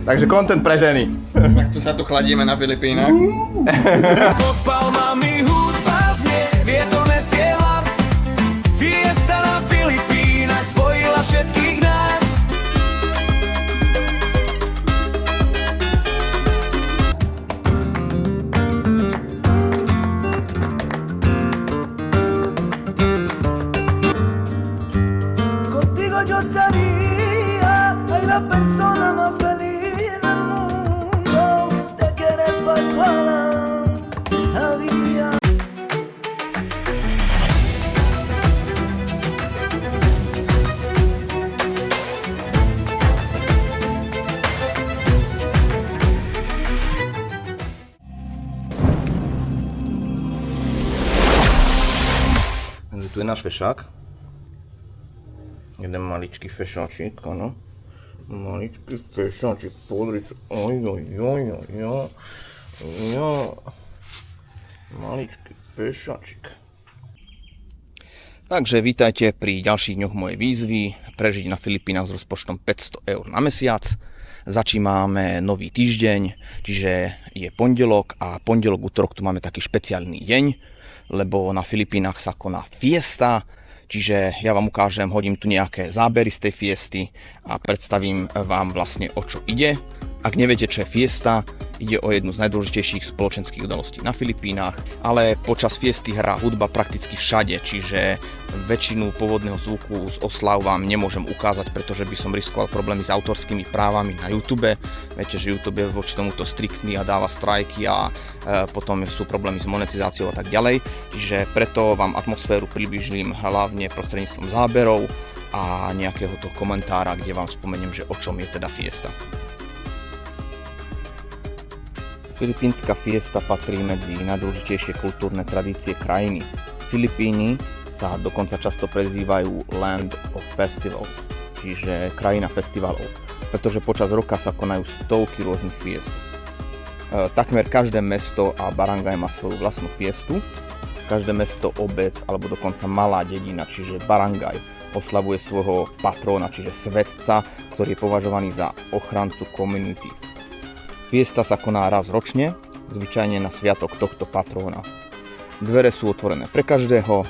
Takže content pre ženy. Tak tu sa tu chladíme na Filipínach. Pod palmami hudba znie, vietor nesie hlas. Fiesta na Filipínach spojila všetkých nás. Contigo yo estaría, ay la persona más feliz del mundo. Te quieres pa' toda la vida. Takže tu je náš fešák. Jeden maličký fešáčik, áno. Maličký fešáčik, podrič. Oj. Maličký fešáčik. Takže vítajte pri ďalších dňoch mojej výzvy prežiť na Filipínach s rozpočtom 500 eur na mesiac. Začíname nový týždeň, čiže je pondelok a útorok tu máme taký špeciálny deň, lebo na Filipínach sa koná fiesta, čiže ja vám ukážem, hodím tu nejaké zábery z tej fiesty a predstavím vám vlastne o čo ide. Ak neviete, čo je fiesta, ide o jednu z najdôležitejších spoločenských udalostí na Filipínach, ale počas fiesty hrá hudba prakticky všade, čiže väčšinu pôvodného zvuku z oslav vám nemôžem ukázať, pretože by som riskoval problémy s autorskými právami na YouTube. Viete, že YouTube je voči tomuto striktný a dáva strajky a potom sú problémy s monetizáciou a tak ďalej. Čiže preto vám atmosféru približím hlavne prostredníctvom záberov a nejakého toho komentára, kde vám spomeniem, že o čom je teda fiesta. Filipínska fiesta patrí medzi najdôležitejšie kultúrne tradície krajiny. Filipíny sa dokonca často prezývajú Land of Festivals, čiže krajina festivalov, pretože počas roka sa konajú stovky rôznych fiest. Takmer každé mesto a barangaj má svoju vlastnú fiestu. Každé mesto, obec alebo dokonca malá dedina, čiže barangaj, oslavuje svojho patróna, čiže svetca, ktorý je považovaný za ochrancu komunity. Fiesta sa koná raz ročne, zvyčajne na sviatok tohto patróna. Dvere sú otvorené pre každého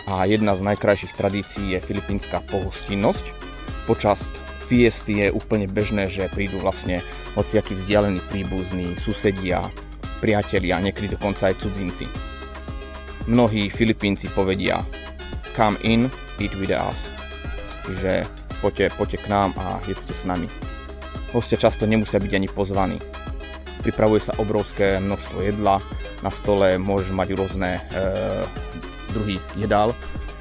a jedna z najkrajších tradícií je filipínska pohostinnosť. Počas fiesty je úplne bežné, že prídu vlastne hociakí vzdialení príbuzní, susedia, priatelia, niekedy dokonca aj cudzinci. Mnohí Filipínci povedia come in, eat with us, čiže poďte k nám a jedzte s nami. Hostia často nemusia byť ani pozvaní. Pripravuje sa obrovské množstvo jedla, na stole môžeš mať rôzne druhy jedál,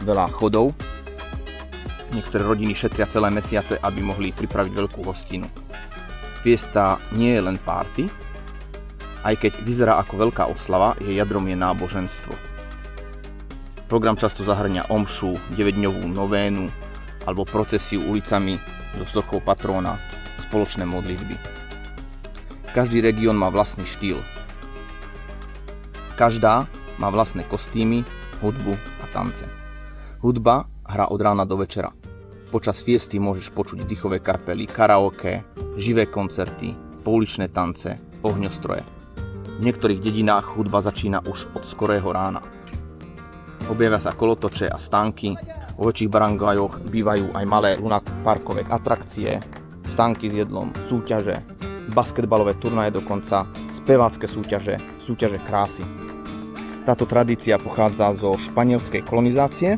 veľa chodov. Niektoré rodiny šetria celé mesiace, aby mohli pripraviť veľkú hostinu. Fiesta nie je len party, aj keď vyzerá ako veľká oslava, jej jadrom je náboženstvo. Program často zahŕňa omšu, 9-dňovú novénu alebo procesiu ulicami so sochou patróna, spoločné modlitby. Každý región má vlastný štýl. Každá má vlastné kostýmy, hudbu a tance. Hudba hrá od rána do večera. Počas fiesty môžeš počuť dýchové kapely, karaoke, živé koncerty, pouličné tance, ohňostroje. V niektorých dedinách hudba začína už od skorého rána. Objavia sa kolotoče a stánky, vo väčších barangajoch bývajú aj malé lunaparkové atrakcie, stánky s jedlom, súťaže, basketbalové turnaje dokonca, spevácke súťaže krásy. Táto tradícia pochádza zo španielskej kolonizácie.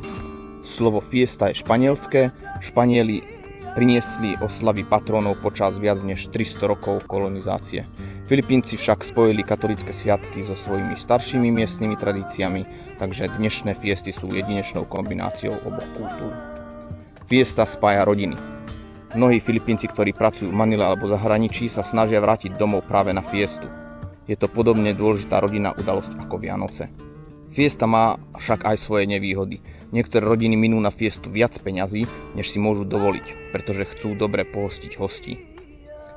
Slovo fiesta je španielské. Španieli priniesli oslavy patrónov počas viac než 300 rokov kolonizácie. Filipínci však spojili katolícke sviatky so svojimi staršími miestnymi tradíciami, takže dnešné fiesty sú jedinečnou kombináciou oboch kultúr. Fiesta spája rodiny. Mnohí Filipínci, ktorí pracujú v Manile alebo v zahraničí, sa snažia vrátiť domov práve na fiestu. Je to podobne dôležitá rodinná udalosť ako Vianoce. Fiesta má však aj svoje nevýhody. Niektoré rodiny minú na fiestu viac peňazí, než si môžu dovoliť, pretože chcú dobre pohostiť hostí.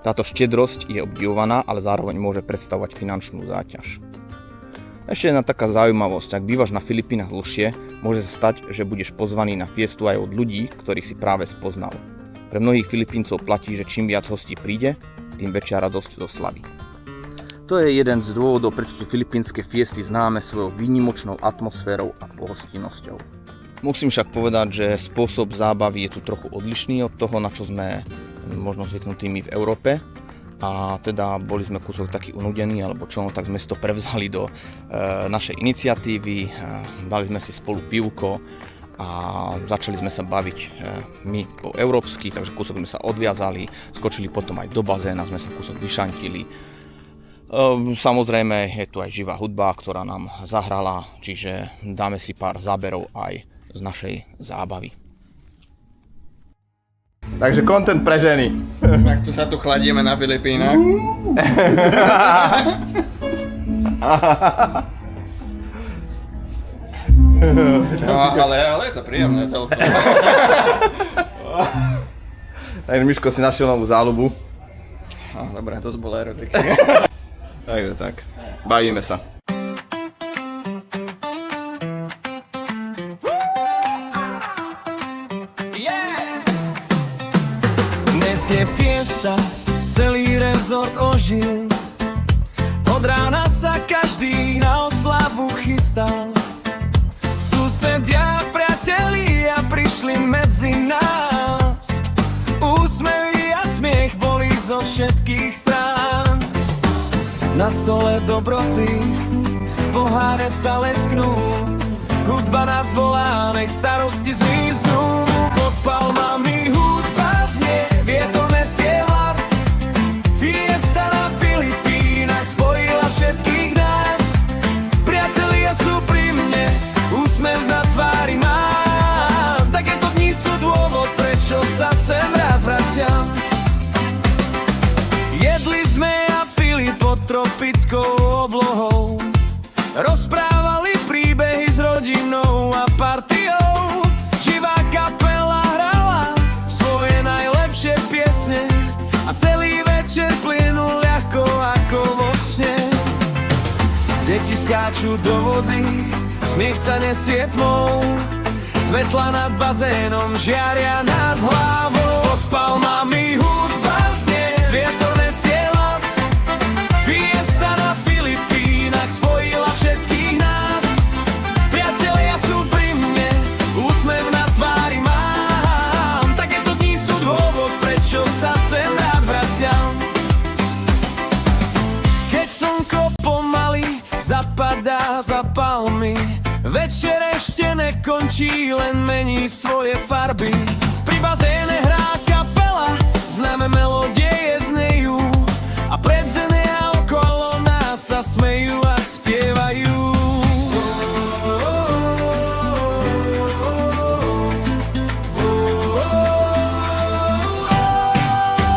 Táto štedrosť je obdivovaná, ale zároveň môže predstavovať finančnú záťaž. Ešte jedna taká zaujímavosť, ak bývaš na Filipínach dlhšie, môže sa stať, že budeš pozvaný na fiestu aj od ľudí, ktorých si práve spoznal. Pre mnohých Filipíncov platí, že čím viac hostí príde, tým väčšia radosť zo slavy. To je jeden z dôvodov, prečo sú filipínske fiesty známe svojou výnimočnou atmosférou a pohostinnosťou. Musím však povedať, že spôsob zábavy je tu trochu odlišný od toho, na čo sme možno zvyknutí my v Európe. A teda boli sme kúsok taký unudení, alebo čo, tak sme si to prevzali do našej iniciatívy, dali sme si spolu pivko a začali sme sa baviť my po európsky, takže kúsok sme sa odviazali, skočili potom aj do bazéna, sme sa kúsok vyšantili. Samozrejme je tu aj živá hudba, ktorá nám zahrala, čiže dáme si pár záberov aj z našej zábavy. Takže content pre ženy. Tak tu sa tu chladíme na Filipínach. No, ale je to príjemné celkom. Takže Miško si našiel novú záľubu. No, dobre, to zbola erotika. Takže tak, bavíme sa. Dnes je fiesta, celý rezort ožil. Od rána sa každý na oslavu chystal. Susedia, priatelia prišli medzi nás. Úsmevy a smiech boli zo všetkých strán. Na stole dobroty, poháre sa lesknú. Hudba nás volá, nech starosti zmiznú. Pod palmami hudba znie, vietor nesie hlas. Fiesta na Filipínach spojila všetkých nás. Priatelia sú pri mne, úsmev na tvári mám. Takéto dni sú dôvod, prečo sa sem rád vraciam. Jedli sme a pili pod tropickou oblohou. Rozprávali príbehy s rodinou a partiou. Živá kapela hrala svoje najlepšie piesne a celý večer plynul ľahko ako vo sne. Deti skáču do vody, smiech sa nesie tmou. Svetla nad bazénom žiaria nad hlavou. Pod palmami hudba znie, vietor nesie hlas. Fiesta na Filipínach spojila všetkých nás. Priatelia sú pri mne, úsmev na tvári mám. Takéto dni sú dôvod, prečo sa sem rád vraciam. Keď slnko pomaly zapadá za palmy, večer ešte nekončí, len mení svoje farby. Pri bazéne hrá kapela, známe melódie znejú a predzene a okolo nás sa smejú a spievajú.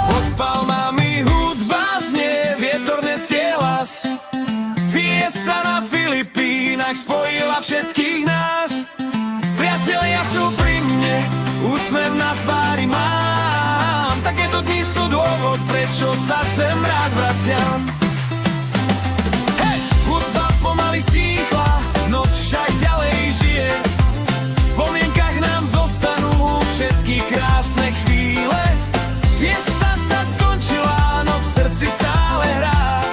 Pod palmami hudba znie, vietor nesie hlas. Fiesta na Filipínach spojila všetkých nás. Priatelia sú pri mne, úsmev na tvári mám. Takéto dni sú dôvod, prečo sa sem rád vraciam. Hej! Hudba pomaly stíchla, noc však ďalej žije. V spomienkach nám zostanú všetky krásne chvíle. Fiesta sa skončila, no v srdci stále hrá.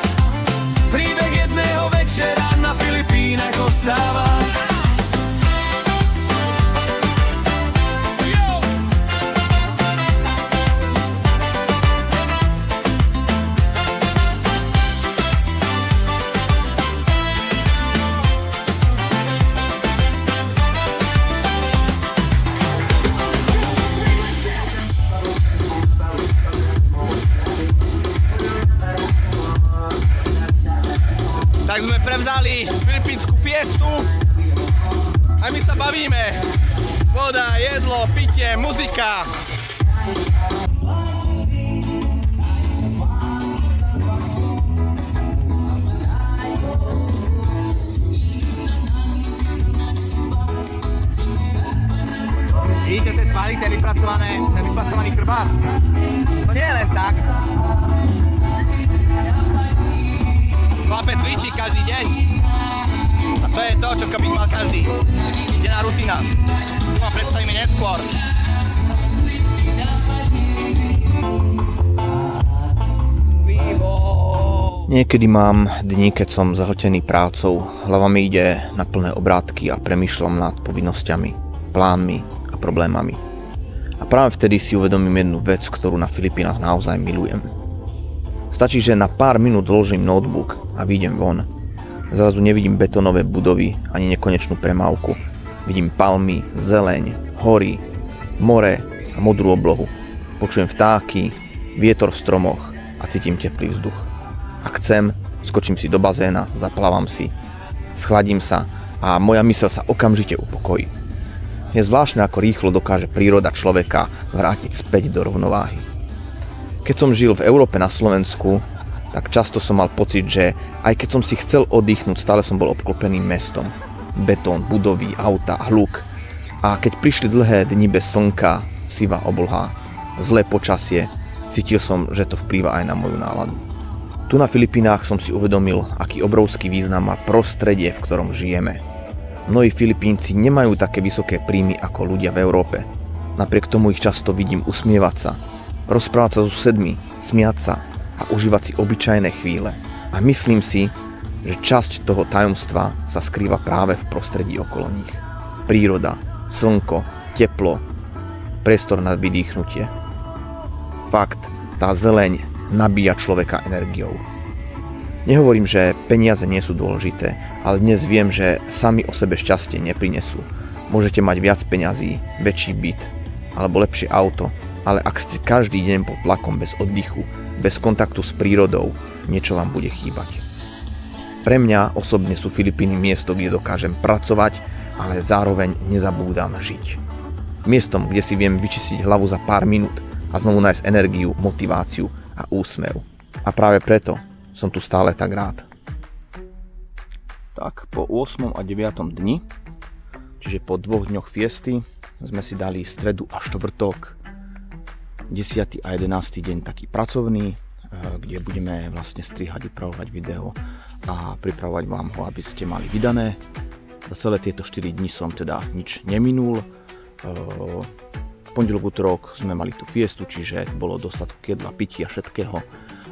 Príbeh jedného večera na Filipínach ostáva. Tak sme prevzali filipínsku fiestu a my sa bavíme. Voda, jedlo, pitie, muzika. Vidíte tie svaly, ten vypracovaný chrbát? To nie je len tak. Chlapec cvičí každý deň. A to je to, čo by mal každý. Denná rutina. Tu vám predstavíme neskôr. Niekedy mám dni, keď som zahltený prácou, hlava mi ide na plné obrátky a premýšľam nad povinnosťami, plánmi a problémami. A práve vtedy si uvedomím jednu vec, ktorú na Filipínach naozaj milujem. Stačí, že na pár minút odložím notebook a vyjdem von. Zrazu nevidím betónové budovy ani nekonečnú premávku. Vidím palmy, zeleň, hory, more a modrú oblohu. Počujem vtáky, vietor v stromoch a cítim teplý vzduch. Ak chcem, skočím si do bazéna, zaplávam si, schladím sa a moja myseľ sa okamžite upokojí. Je zvláštne, ako rýchlo dokáže príroda človeka vrátiť späť do rovnováhy. Keď som žil v Európe na Slovensku, tak často som mal pocit, že aj keď som si chcel oddychnúť, stále som bol obklopený mestom. Betón, budovy, auta, hluk. A keď prišli dlhé dni bez slnka, sivá obloha, zlé počasie, cítil som, že to vplýva aj na moju náladu. Tu na Filipínach som si uvedomil, aký obrovský význam má prostredie, v ktorom žijeme. Mnohí Filipínci nemajú také vysoké príjmy ako ľudia v Európe. Napriek tomu ich často vidím usmievať sa, rozprávať sa so susedmi, smiať sa a užívať si obyčajné chvíle. A myslím si, že časť toho tajomstva sa skrýva práve v prostredí okolo nich. Príroda, slnko, teplo, priestor na vydýchnutie. Fakt, tá zeleň nabíja človeka energiou. Nehovorím, že peniaze nie sú dôležité, ale dnes viem, že sami o sebe šťastie neprinesú. Môžete mať viac peňazí, väčší byt alebo lepšie auto, ale ak ste každý deň pod tlakom bez oddychu, bez kontaktu s prírodou, niečo vám bude chýbať. Pre mňa osobne sú Filipíny miesto, kde dokážem pracovať, ale zároveň nezabúdam žiť. Miestom, kde si viem vyčistiť hlavu za pár minút a znovu nájsť energiu, motiváciu a úsmev. A práve preto som tu stále tak rád. Tak po 8. a 9. dni, čiže po 2 dňoch fiesty, sme si dali stredu a štvrtok, 10. a 11. deň taký pracovný, kde budeme vlastne strihať, upravovať video a pripravovať vám ho, aby ste mali vydané. Za celé tieto 4 dni som teda nič neminul. Pondelok, útorok sme mali tú fiestu, čiže bolo dostatok jedla, pitia, všetkého.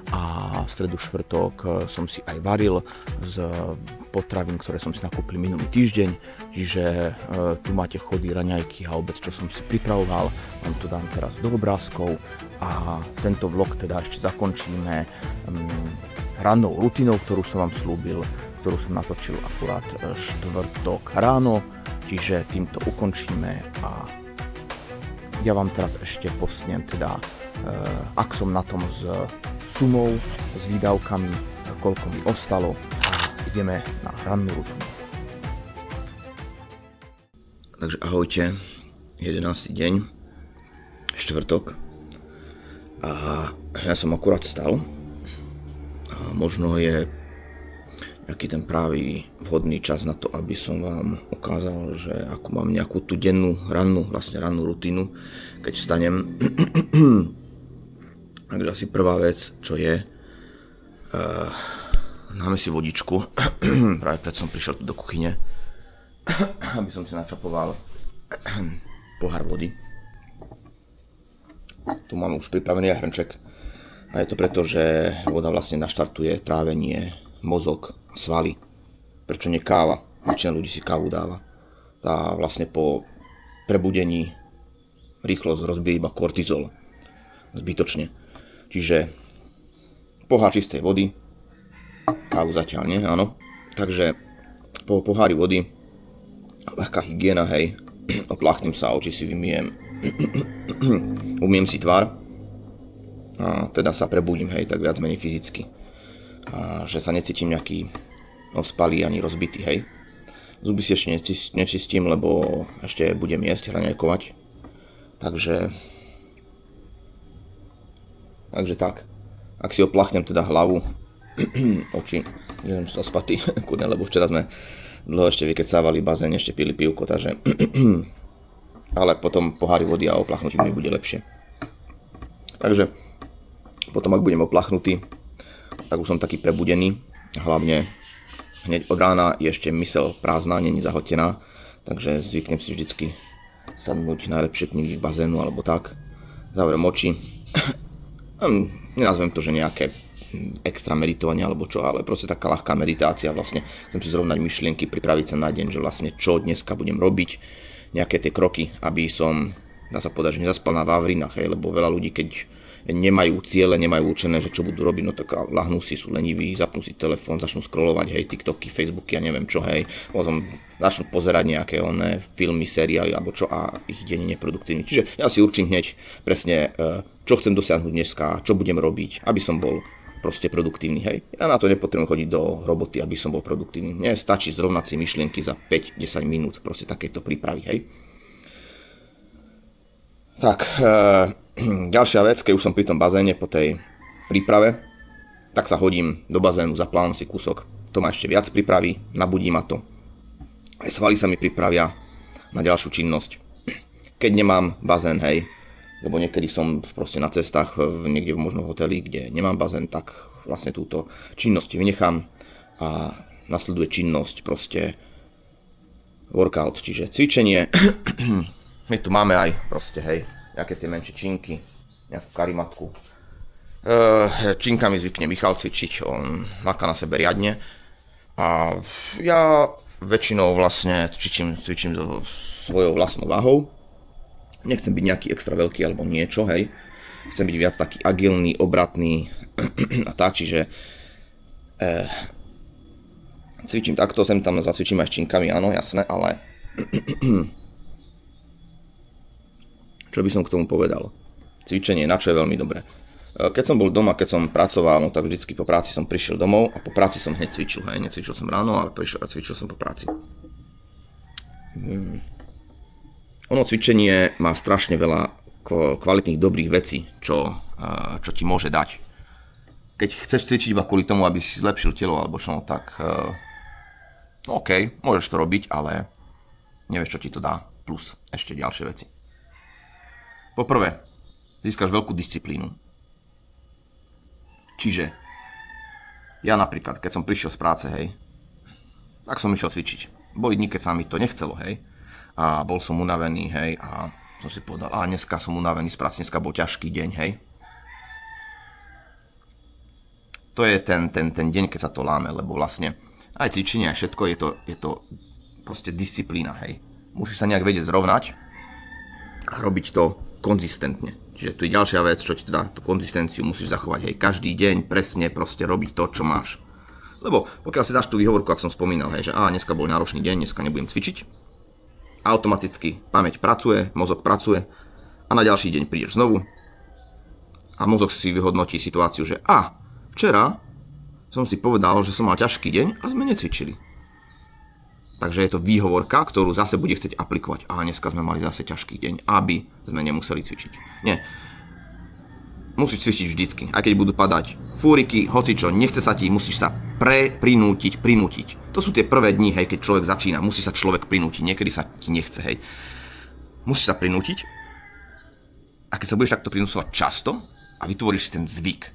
A v stredu, štvrtok som si aj varil z potravín, ktoré som si nakúpil minulý týždeň. Čiže tu máte chody, raňajky a obed, čo som si pripravoval. Vám to dám teraz do obrázkov. A tento vlog teda ešte zakončíme rannou rutinou, ktorú som vám slúbil, ktorú som natočil akurát štvrtok ráno. Čiže týmto ukončíme a ja vám teraz ešte postnem teda, ak som na tom s sumou, s výdavkami, koľko mi ostalo a ideme na rannú rutinu. Takže ahojte, 11. deň, štvrtok a ja som akurát stal a možno je aký ten pravý vhodný čas na to, aby som vám ukázal, že ako mám nejakú tú dennú, rannú rutinu, keď vstanem. Takže asi prvá vec, čo je, dáme si vodičku, práve preto som prišiel tu do kuchyne, aby som si načapoval pohár vody. Tu mám už pripravený aj hrnček a je to preto, že voda vlastne naštartuje trávenie, mozog, svaly. Prečo nie káva? Väčšina ľudí si kávu dáva. Tá vlastne po prebudení rýchlo rozbije iba kortizol. Zbytočne. Čiže pohár čistej vody. Kávu zatiaľ nie, áno. Takže po pohári vody ľahká hygiena, hej. Opláchnem sa, oči si vymyjem. Umiem si tvár. A teda sa prebudím, hej, tak viac menej fyzicky. A že sa necítim nejaký ospalý ani rozbitý, hej. Zuby si ešte nečistím, lebo ešte budem jesť, raňajkovať. Takže tak. Ak si oplachnem teda hlavu, oči, že som zaspatý, kurne, lebo včera sme dlho ešte vykecávali bazén, ešte pili pivko, takže ale potom pohári vody a oplachnutí mi bude lepšie. Takže potom, ak budem oplachnutý, tak už som taký prebudený, hlavne hneď od rána je ešte myseľ prázdna, není zahltená, takže zvyknem si vždycky sadnúť najlepšie knihy v bazénu alebo tak, zavriem oči, nenazvem to, že nejaké extra meditovanie alebo čo, ale proste taká ľahká meditácia, vlastne chcem si zrovnať myšlienky, pripraviť sa na deň, že vlastne čo dneska budem robiť, nejaké tie kroky, aby som, dá sa povedať, že nezaspal na vavrinách, hej, lebo veľa ľudí, keď nemajú ciele, nemajú určené, že čo budú robiť, no tak lahnú si, sú leniví, zapnú si telefón, začnú scrollovať, hej, TikToky, Facebooky, ja neviem čo, hej, potom začnú pozerať nejaké filmy, seriály alebo čo a ich deň je neproduktívny. Čiže ja si určím hneď presne, čo chcem dosiahnuť dneska, čo budem robiť, aby som bol proste produktívny, hej. Ja na to nepotrebujem chodiť do roboty, aby som bol produktívny. Mne stačí zrovnať si myšlienky za 5-10 minút, proste takéto prípravy, hej. Tak, ďalšia vec, keď už som pri tom bazéne po tej príprave, tak sa hodím do bazénu, zaplávam si kúsok. To ma ešte viac pripraví, nabudí ma to. Aj svaly sa mi pripravia na ďalšiu činnosť. Keď nemám bazén, hej, lebo niekedy som proste na cestách, niekde možno v hoteli, kde nemám bazén, tak vlastne túto činnosť vynechám a nasleduje činnosť proste workout, čiže cvičenie. My tu máme aj proste, hej, nejaké tie menšie činky, nejakú karimatku. Činkami zvykne Michal cvičiť, on maká na sebe riadne. A ja väčšinou vlastne cvičím so svojou vlastnou váhou. Nechcem byť nejaký extra veľký alebo niečo, hej. Chcem byť viac taký agilný, obratný a tak, čiže cvičím takto, sem tam zacvičím aj s činkami, áno, jasné, ale čo by som k tomu povedal? Cvičenie, na čo je veľmi dobré. Keď som bol doma, keď som pracoval, no tak vždycky po práci som prišiel domov a po práci som hneď cvičil. Hej, necvičil som ráno, ale prišiel a cvičil som po práci. Ono cvičenie má strašne veľa kvalitných, dobrých vecí, čo ti môže dať. Keď chceš cvičiť iba kvôli tomu, aby si zlepšil telo alebo čo, tak OK, môžeš to robiť, ale nevieš, čo ti to dá. Plus ešte ďalšie veci. Poprvé, získaš veľkú disciplínu. Čiže, ja napríklad, keď som prišiel z práce, hej, tak som išiel cvičiť. Boli dni, keď sa mi to nechcelo, hej, a bol som unavený, hej, a som si povedal, dneska som unavený z práce, dneska bol ťažký deň, hej. To je ten deň, keď sa to láme, lebo vlastne aj cvičenie, aj všetko, je to proste disciplína, hej. Musíš sa nejak vedieť zrovnať a robiť to konzistentne. Čiže tu je ďalšia vec, čo ti dá tú konzistenciu, musíš zachovať, hej, každý deň presne proste robiť to, čo máš. Lebo pokiaľ si dáš tú výhovorku, ak som spomínal, hej, že dneska bol náročný deň, dneska nebudem cvičiť, automaticky pamäť pracuje, mozog pracuje a na ďalší deň prídeš znovu a mozog si vyhodnotí situáciu, že včera som si povedal, že som mal ťažký deň a sme necvičili. Takže je to výhovorka, ktorú zase bude chcieť aplikovať. Dneska sme mali zase ťažký deň, aby sme nemuseli cvičiť. Nie. Musíš cvičiť vždycky. Aj keď budú padať fúriky, hocičo, nechce sa ti, musíš sa prinútiť. To sú tie prvé dni, hej, keď človek začína. Musí sa človek prinútiť. Niekedy sa ti nechce, hej. Musíš sa prinútiť. A keď sa budeš takto prinúcovať často a vytvoríš si ten zvyk.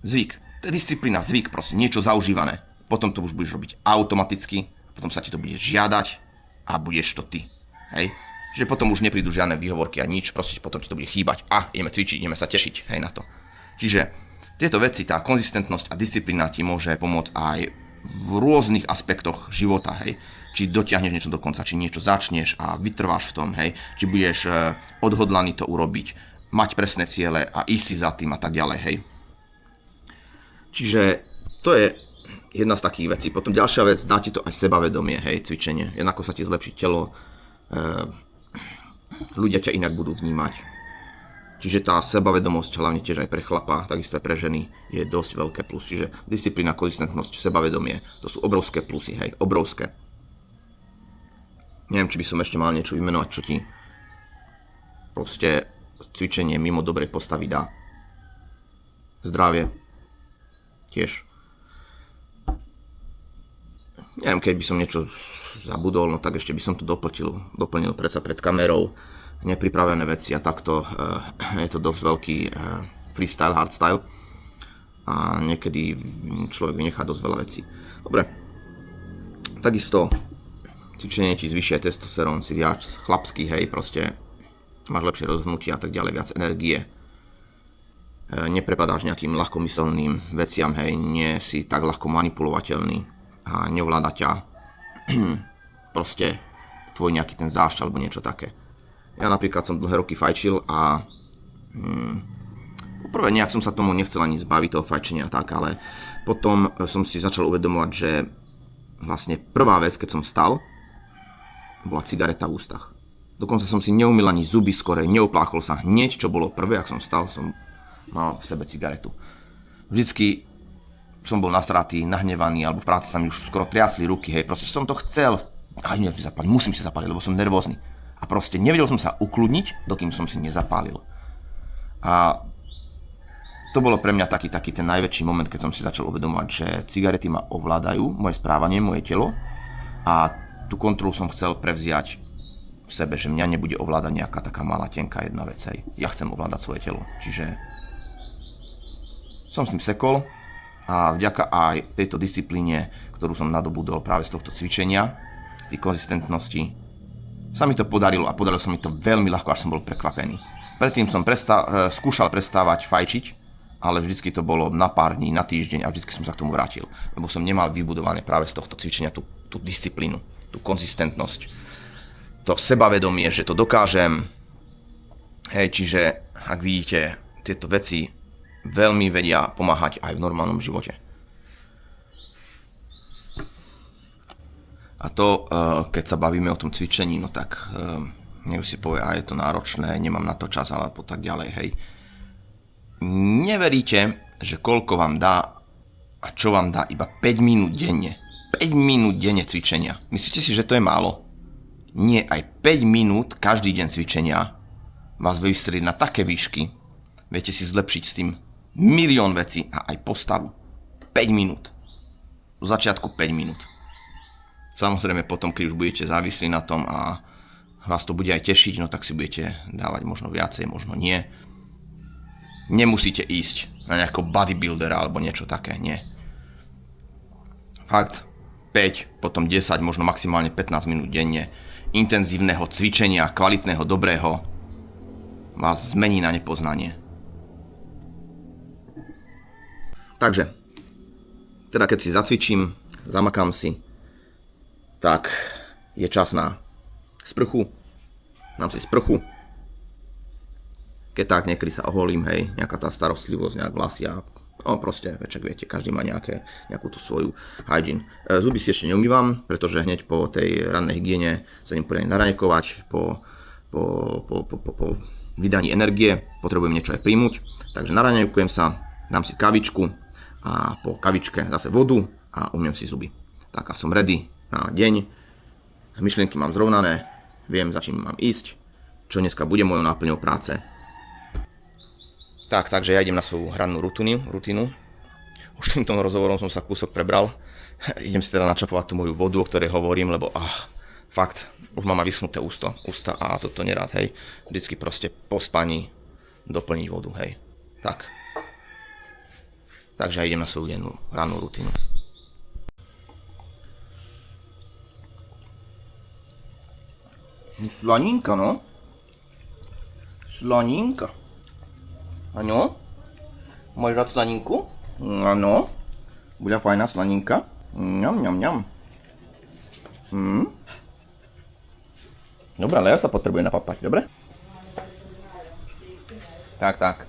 Zvyk. To je disciplína, zvyk, proste niečo zaužívané. Potom to už budeš robiť automaticky. Potom sa ti to bude žiadať a budeš to ty, hej. Čiže potom už neprídu žiadne výhovorky a nič, proste potom ti to bude chýbať. Ideme cvičiť, ideme sa tešiť, hej, na to. Čiže tieto veci, tá konzistentnosť a disciplína ti môže pomôcť aj v rôznych aspektoch života, hej. Či dotiahneš niečo do konca, či niečo začneš a vytrváš v tom, hej. Či budeš odhodlaný to urobiť, mať presné ciele a ísť si za tým a tak ďalej, hej. Čiže to je jedna z takých vecí. Potom ďalšia vec, dá ti to aj sebavedomie, hej, cvičenie. Jednako sa ti zlepší telo, ľudia ťa inak budú vnímať. Čiže tá sebavedomosť, hlavne tiež aj pre chlapa, takisto aj pre ženy, je dosť veľké plus. Čiže disciplína, konzistentnosť, sebavedomie, to sú obrovské plusy, hej, obrovské. Neviem, či by som ešte mal niečo vymenovať, čo ti proste cvičenie mimo dobrej postavy dá. Zdravie, tiež. Neviem, keď by som niečo zabudol, no tak ešte by som to doplnil predsa pred kamerou, nepripravené veci a takto je to dosť veľký freestyle, hardstyle a niekedy človek vynechá dosť veľa vecí. Dobre, takisto cvičenie ti zvyšuje testosterón, si viac chlapský, hej, proste máš lepšie rozhodnutie a tak ďalej, viac energie. neprepadáš nejakým ľahkomyselným veciam, hej, nie si tak ľahko manipulovateľný a nevláda ťa proste tvoj nejaký ten zášť alebo niečo také. Ja napríklad som dlhé roky fajčil a poprvé nejak som sa tomu nechcel ani zbaviť toho fajčenia tak, ale potom som si začal uvedomovať, že vlastne prvá vec, keď som stal, bola cigareta v ústach. Dokonca som si neumyl ani zuby skorej, neopláchol sa hneď, čo bolo prvé, ak som stal, som mal v sebe cigaretu. Vždycky som bol nasratý, nahnevaný, alebo v práci sa mi už skoro triasli ruky, hej, proste som to chcel, aj musím si zapáliť, lebo som nervózny. A proste nevedel som sa ukludniť, dokým som si nezapálil. A to bolo pre mňa taký ten najväčší moment, keď som si začal uvedomovať, že cigarety ma ovládajú, moje správanie, moje telo, a tú kontrolu som chcel prevziať v sebe, že mňa nebude ovládať nejaká taká malá, tenká jedna vec, hej. Ja chcem ovládať svoje telo, čiže som s tým sekol a vďaka aj tejto disciplíne, ktorú som nadobudol práve z tohto cvičenia, z tých konzistentností, sa mi to podarilo a podarilo sa mi to veľmi ľahko, až som bol prekvapený. Predtým som skúšal prestávať fajčiť, ale vždycky to bolo na pár dní, na týždeň a vždycky som sa k tomu vrátil, lebo som nemal vybudované práve z tohto cvičenia tú disciplínu, tú konzistentnosť, to sebavedomie, že to dokážem. Hej, čiže ak vidíte, tieto veci veľmi vedia pomáhať aj v normálnom živote. A to, keď sa bavíme o tom cvičení, no tak niekto si povie, a je to náročné, nemám na to čas, alebo tak ďalej, hej. Neveríte, že koľko vám dá a čo vám dá iba 5 minút denne. 5 minút denne cvičenia. Myslíte si, že to je málo? Nie, aj 5 minút každý deň cvičenia vás vie vystrediť na také výšky. Viete si zlepšiť s tým milión vecí a aj postavu. 5 minút. Do začiatku 5 minút. Samozrejme potom, keď už budete závislí na tom a vás to bude aj tešiť, no tak si budete dávať možno viacej, možno nie. Nemusíte ísť na nejakého bodybuildera alebo niečo také, nie. Fakt, 5, potom 10, možno maximálne 15 minút denne intenzívneho cvičenia, kvalitného, dobrého, vás zmení na nepoznanie. Takže, teda keď si zacvičím, zamakám si, tak je čas na sprchu. Dám si sprchu. Keď tak, niekedy sa oholím, hej, nejaká tá starostlivosť, nejak vlasy a proste, večak viete, každý má nejakú tú svoju hygiene. Zuby si ešte neumývam, pretože hneď po tej rannej hygiene sa im poriadne naraňkovať, po vydaní energie potrebujem niečo aj príjmuť, takže naraňkujem sa, dám si kavičku a po kavičke zase vodu a umiem si zuby. Tak a som ready na deň, myšlienky mám zrovnané, viem, za čím mám ísť, čo dneska bude mojou náplňou práce. Takže ja idem na svoju rannú rutinu. Už týmto rozhovorom som sa kúsok prebral. Idem si teda načapovať tú moju vodu, o ktorej hovorím, lebo fakt, už mám aj vyschnuté ústa a toto nerád, hej. Vždycky proste po spaní doplniť vodu, hej. Tak. Takže ja idem na svoju dennú rannú rutinu. Slaninka, no. Slaninka. Ano? Môžeš dať slaninku? Ano. Bude fajná slaninka. Ňam. Dobre, ale ja sa potrebujem napapať, dobre? Tak.